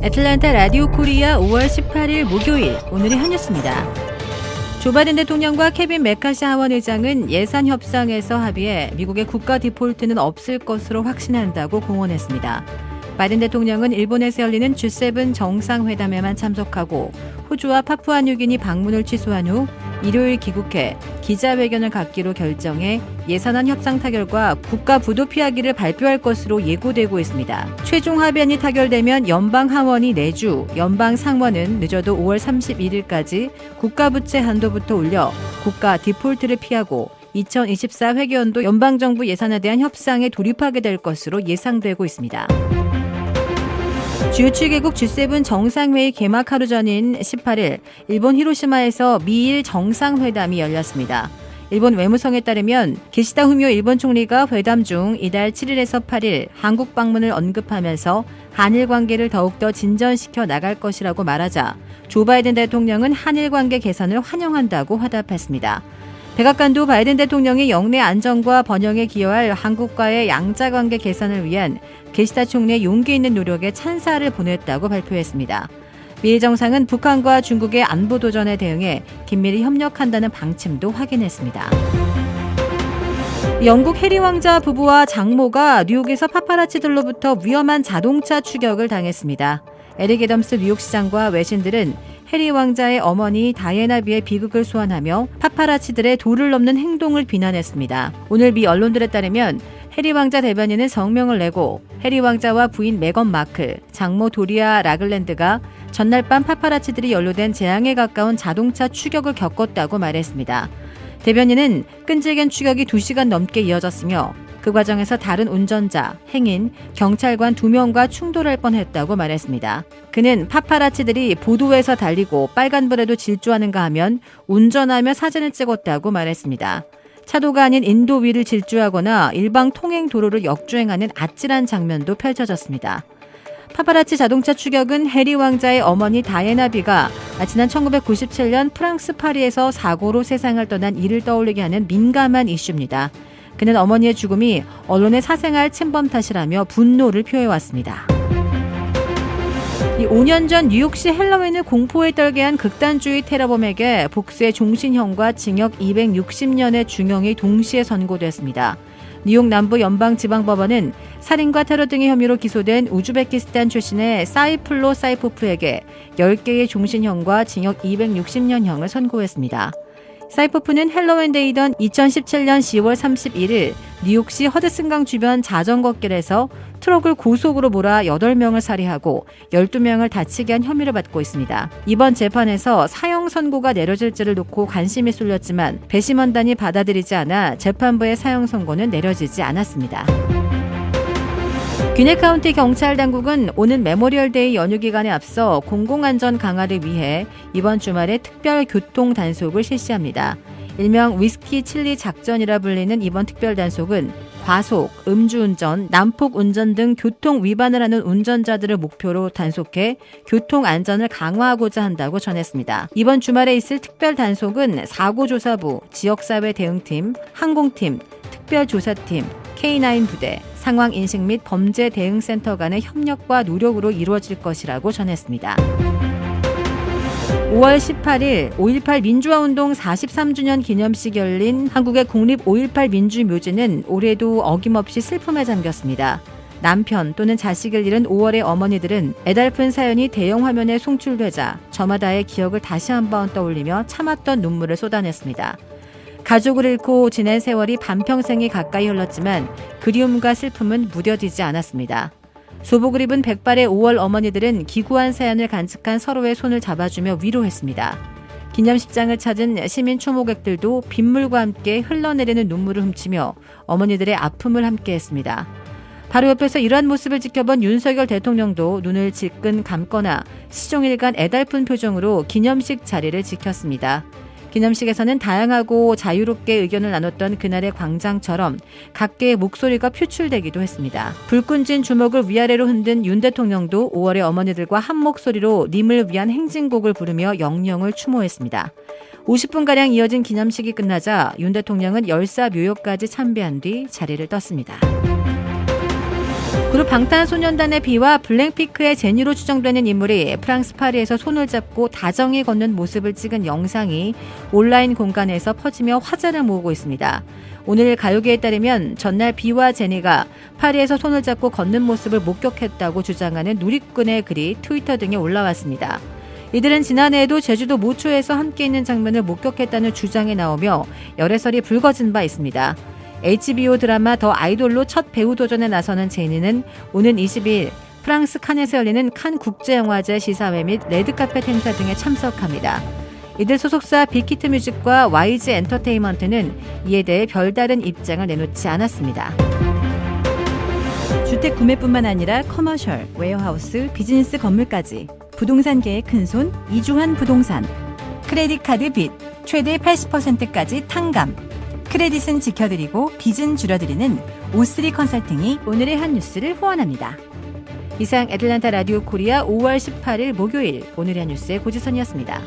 애틀랜타 라디오 코리아 5월 18일 목요일 오늘의 한 뉴스입니다. 조 바이든 대통령과 케빈 메카시 하원 의장은 예산 협상에서 합의해 미국의 국가 디폴트는 없을 것으로 확신한다고 공언했습니다. 바이든 대통령은 일본에서 열리는 G7 정상회담에만 참석하고 호주와 파푸아뉴기니 방문을 취소한 후 일요일 귀국해 기자회견을 갖기로 결정해 예산안 협상 타결과 국가 부도 피하기를 발표할 것으로 예고되고 있습니다. 최종 합의안이 타결되면 연방 하원이 내주, 연방 상원은 늦어도 5월 31일까지 국가 부채 한도부터 올려 국가 디폴트를 피하고 2024 회계연도 연방정부 예산에 대한 협상에 돌입하게 될 것으로 예상되고 있습니다. 주요 7개국 G7 정상회의 개막 하루 전인 18일 일본 히로시마에서 미일 정상회담이 열렸습니다. 일본 외무성에 따르면 기시다 후미오 일본 총리가 회담 중 이달 7일에서 8일 한국 방문을 언급하면서 한일 관계를 더욱더 진전시켜 나갈 것이라고 말하자 조 바이든 대통령은 한일 관계 개선을 환영한다고 화답했습니다. 백악관도 바이든 대통령이 영내 안정과 번영에 기여할 한국과의 양자관계 개선을 위한 기시다 총리의 용기 있는 노력에 찬사를 보냈다고 발표했습니다. 미일 정상은 북한과 중국의 안보 도전에 대응해 긴밀히 협력한다는 방침도 확인했습니다. 영국 해리 왕자 부부와 장모가 뉴욕에서 파파라치들로부터 위험한 자동차 추격을 당했습니다. 에릭 애덤스 뉴욕시장과 외신들은 해리 왕자의 어머니 다이애나비의 비극을 소환하며 파파라치들의 도를 넘는 행동을 비난했습니다. 오늘 미 언론들에 따르면 해리 왕자 대변인은 성명을 내고 해리 왕자와 부인 메건 마클, 장모 도리아 라글랜드가 전날 밤 파파라치들이 연루된 재앙에 가까운 자동차 추격을 겪었다고 말했습니다. 대변인은 끈질긴 추격이 2시간 넘게 이어졌으며 그 과정에서 다른 운전자, 행인, 경찰관 2명과 충돌할 뻔했다고 말했습니다. 그는 파파라치들이 보도에서 달리고 빨간불에도 질주하는가 하면 운전하며 사진을 찍었다고 말했습니다. 차도가 아닌 인도 위를 질주하거나 일방 통행 도로를 역주행하는 아찔한 장면도 펼쳐졌습니다. 파파라치 자동차 추격은 해리 왕자의 어머니 다이애나비가 지난 1997년 프랑스 파리에서 사고로 세상을 떠난 이를 떠올리게 하는 민감한 이슈입니다. 그는 어머니의 죽음이 언론의 사생활 침범 탓이라며 분노를 표해왔습니다. 5년 전 뉴욕시 헬로윈을 공포에 떨게 한 극단주의 테러범에게 복수의 종신형과 징역 260년의 중형이 동시에 선고됐습니다. 뉴욕 남부 연방지방법원은 살인과 테러 등의 혐의로 기소된 우즈베키스탄 출신의 사이플로 사이포프에게 10개의 종신형과 징역 260년형을 선고했습니다. 사이포프는 헬로윈데이던 2017년 10월 31일 뉴욕시 허드슨강 주변 자전거길에서 트럭을 고속으로 몰아 8명을 살해하고 12명을 다치게 한 혐의를 받고 있습니다. 이번 재판에서 사형 선고가 내려질지를 놓고 관심이 쏠렸지만 배심원단이 받아들이지 않아 재판부의 사형 선고는 내려지지 않았습니다. 귀네 카운티 경찰 당국은 오는 메모리얼데이 연휴 기간에 앞서 공공안전 강화를 위해 이번 주말에 특별 교통 단속을 실시합니다. 일명 위스키 칠리 작전이라 불리는 이번 특별 단속은 과속, 음주운전, 난폭운전 등 교통 위반을 하는 운전자들을 목표로 단속해 교통 안전을 강화하고자 한다고 전했습니다. 이번 주말에 있을 특별 단속은 사고조사부, 지역사회 대응팀, 항공팀, 특별조사팀, K9 부대, 상황인식 및 범죄 대응센터 간의 협력과 노력으로 이루어질 것이라고 전했습니다. 5월 18일 5.18 민주화운동 43주년 기념식 열린 한국의 국립 5.18 민주묘지는 올해도 어김없이 슬픔에 잠겼습니다. 남편 또는 자식을 잃은 5월의 어머니들은 애달픈 사연이 대형 화면에 송출되자 저마다의 기억을 다시 한번 떠올리며 참았던 눈물을 쏟아냈습니다. 가족을 잃고 지낸 세월이 반평생이 가까이 흘렀지만 그리움과 슬픔은 무뎌지지 않았습니다. 소복을 입은 백발의 5월 어머니들은 기구한 사연을 간직한 서로의 손을 잡아주며 위로했습니다. 기념식장을 찾은 시민 추모객들도 빗물과 함께 흘러내리는 눈물을 훔치며 어머니들의 아픔을 함께했습니다. 바로 옆에서 이러한 모습을 지켜본 윤석열 대통령도 눈을 질끈 감거나 시종일관 애달픈 표정으로 기념식 자리를 지켰습니다. 기념식에서는 다양하고 자유롭게 의견을 나눴던 그날의 광장처럼 각계의 목소리가 표출되기도 했습니다. 불끈진 주먹을 위아래로 흔든 윤 대통령도 5월의 어머니들과 한 목소리로 님을 위한 행진곡을 부르며 영령을 추모했습니다. 50분가량 이어진 기념식이 끝나자 윤 대통령은 열사 묘역까지 참배한 뒤 자리를 떴습니다. 그룹 방탄소년단의 비와 블랙핑크의 제니로 추정되는 인물이 프랑스 파리에서 손을 잡고 다정히 걷는 모습을 찍은 영상이 온라인 공간에서 퍼지며 화제를 모으고 있습니다. 오늘 가요계에 따르면 전날 비와 제니가 파리에서 손을 잡고 걷는 모습을 목격했다고 주장하는 누리꾼의 글이 트위터 등에 올라왔습니다. 이들은 지난해에도 제주도 모초에서 함께 있는 장면을 목격했다는 주장이 나오며 열애설이 불거진 바 있습니다. HBO 드라마 더 아이돌로 첫 배우 도전에 나서는 제니는 오는 22일 프랑스 칸에서 열리는 칸 국제영화제 시사회 및 레드카펫 행사 등에 참석합니다. 이들 소속사 빅히트 뮤직과 YG 엔터테인먼트는 이에 대해 별다른 입장을 내놓지 않았습니다. 주택 구매뿐만 아니라 커머셜, 웨어하우스, 비즈니스 건물까지 부동산계의 큰손 이주환 부동산. 크레딧 카드 빚 최대 80%까지 탕감. 크레딧은 지켜드리고 빚은 줄여드리는 O3 컨설팅이 오늘의 한 뉴스를 후원합니다. 이상 애틀랜타 라디오 코리아 5월 18일 목요일 오늘의 한 뉴스의 고지선이었습니다.